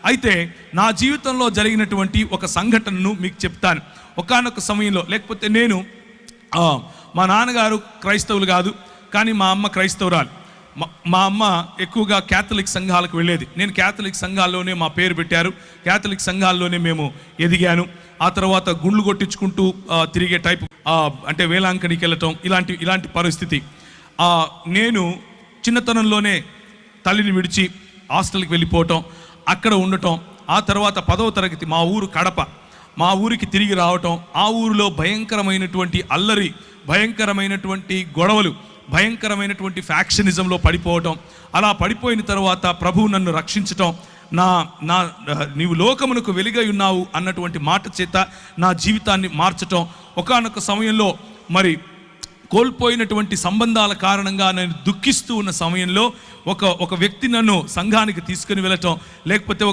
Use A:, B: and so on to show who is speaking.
A: అయితే నా జీవితంలో జరిగినటువంటి ఒక సంఘటనను మీకు చెప్తాను. ఒకానొక సమయంలో, లేకపోతే నేను మా నాన్నగారు క్రైస్తవులు కాదు, కానీ మా అమ్మ క్రైస్తవురాలు. మా అమ్మ ఎక్కువగా క్యాథలిక్ సంఘాలకు వెళ్ళేది. నేను క్యాథలిక్ సంఘాల్లోనే మా పేరు పెట్టారు, క్యాథలిక్ సంఘాల్లోనే మేము ఎదిగాను. ఆ తర్వాత గుండ్లు కొట్టించుకుంటూ తిరిగే టైప్, అంటే వేలాంకనికి వెళ్ళటం, ఇలాంటి పరిస్థితి. నేను చిన్నతనంలోనే తల్లిని విడిచి హాస్టల్కి వెళ్ళిపోవటం, అక్కడ ఉండటం. ఆ తర్వాత 10వ తరగతి, మా ఊరు కడప, మా ఊరికి తిరిగి రావటం. ఆ ఊరిలో భయంకరమైనటువంటి అల్లరి, భయంకరమైనటువంటి గొడవలు, భయంకరమైనటువంటి ఫ్యాక్షనిజంలో పడిపోవటం. అలా పడిపోయిన తర్వాత ప్రభువు నన్ను రక్షించటం, నీవు లోకమునకు వెలుగై ఉన్నావు అన్నటువంటి మాట చేత నా జీవితాన్ని మార్చటం. ఒకానొక సమయంలో మరి కోల్పోయినటువంటి సంబంధాల కారణంగా నేను దుఃఖిస్తూ ఉన్న సమయంలో ఒక వ్యక్తి నన్ను సంఘానికి తీసుకుని వెళ్ళటం, లేకపోతే